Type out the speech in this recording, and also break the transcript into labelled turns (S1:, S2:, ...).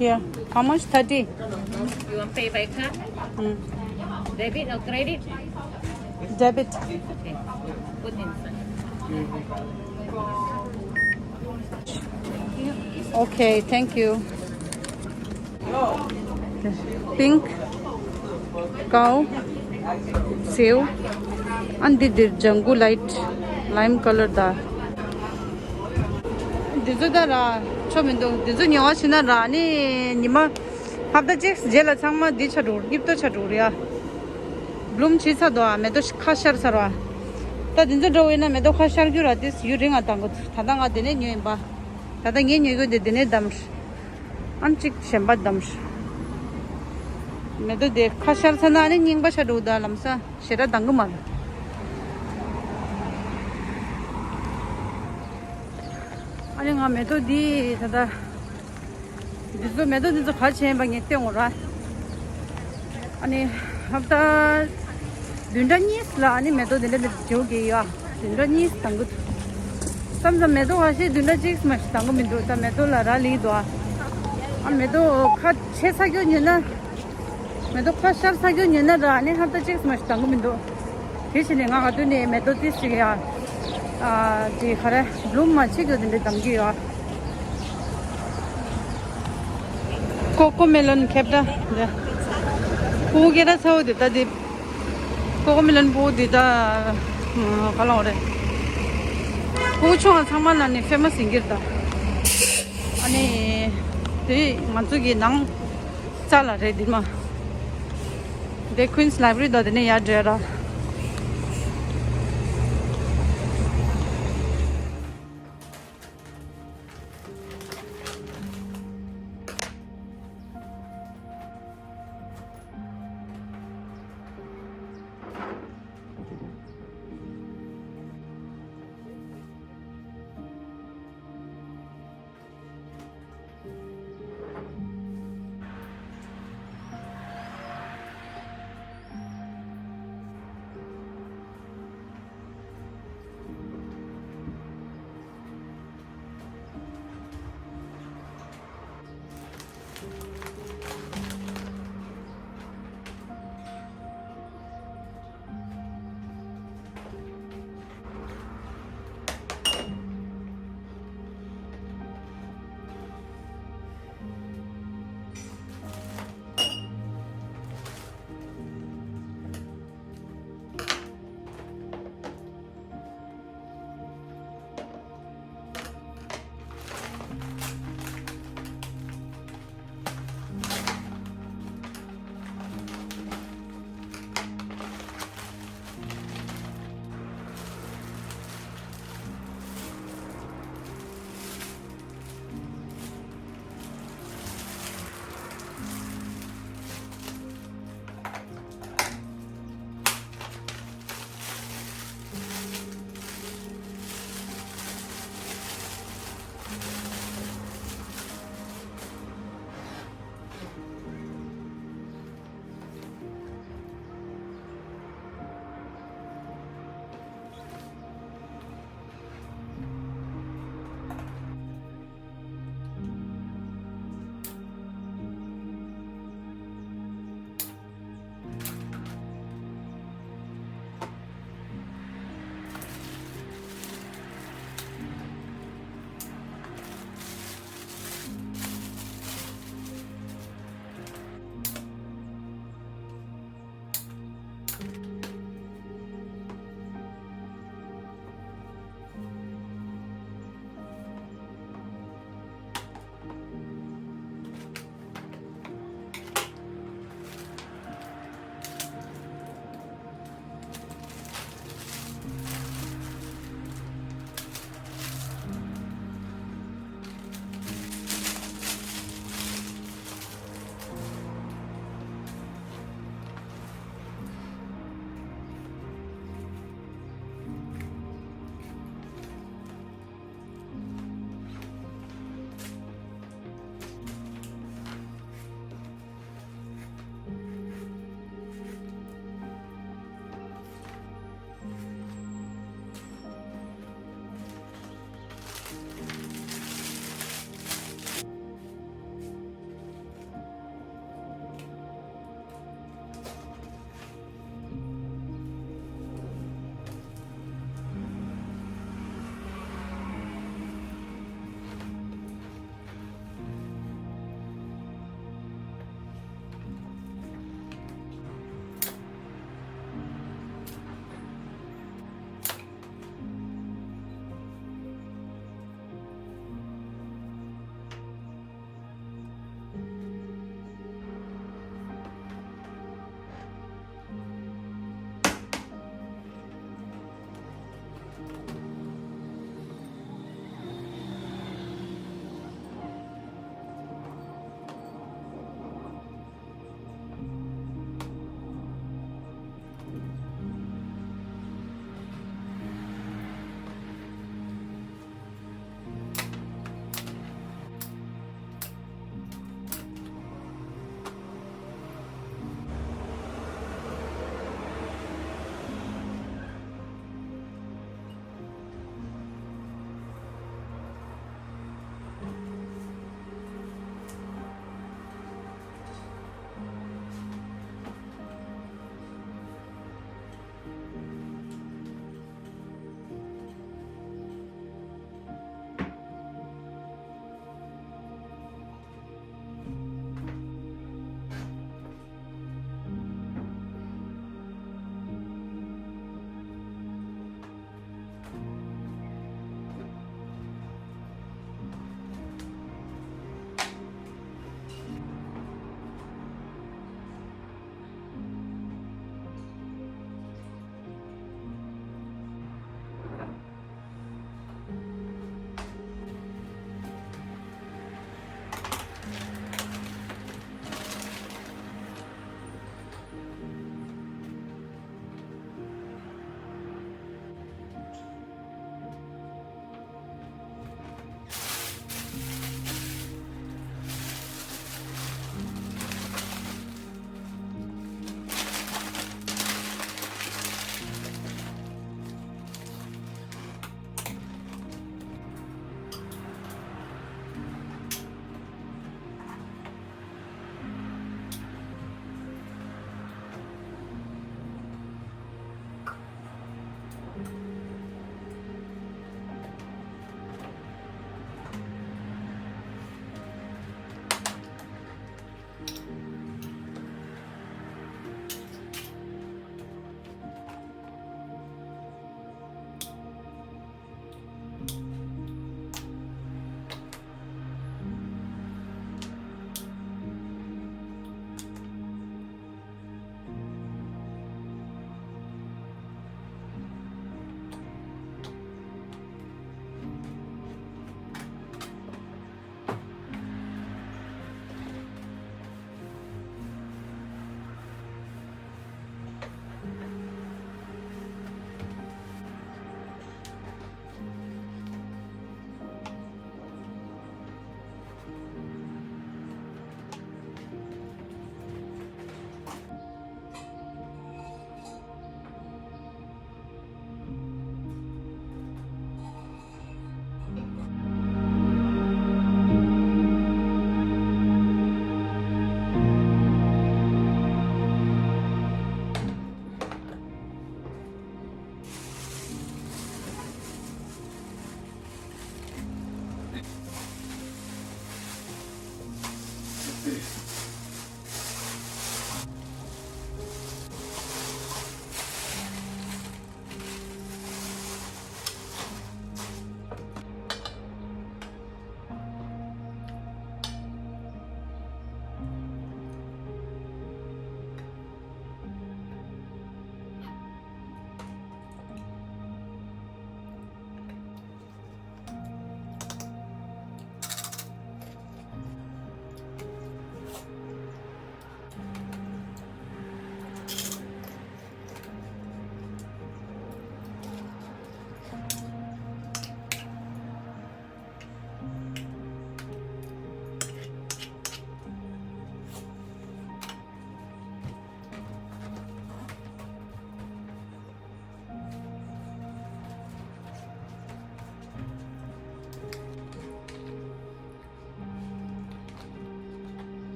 S1: Here. How much? 30.
S2: You want pay by card?
S1: Mm.
S2: Debit or credit?
S1: Debit.
S2: Okay. Put inside.
S1: Okay, thank you. Pink. Cow. Sew. And the jungle light. Lime color da. This is the ra. Chomindo. This is new. Sina ra ni nima. Have the checks. Jela changma di chadu. Give to chadu ya. Bloom chisa doa. Me to khashar sarwa. Ta dinzo do ina me to khashar gyura. This you ring atangut. Tadanga dene new imba. Tadang ye new go de dene damsh. Anchik shemba damsh. Me to de khashar sana ni ning ba chadu da lamsa. Shera dangumal. 아니 가 메도디 다다 디도 메도디도 같이 해 방에 땡오라 아니 합다 둔다니스라 아니 메도디네 저기야 둔다니스 당고 삼삼 메도 하시 둔다직스 마시 당고 민도 다 메도라라 리도 아 메도 카 체사교니나 메도 카샤 사교니나 라니 합다 직스 마시 당고 민도 대신에 가 가도니 메도디스야 지 그래 룸만 치거든요 담기요 코코멜론 캡다 네 고기라 사오디다 디 코코멜론 보디다 갈라오래 고추가 상만하니 페머스 인기다 아니 이 만족이 낭 잘라래 디마 데 퀸스 라이브러리 더네 야드라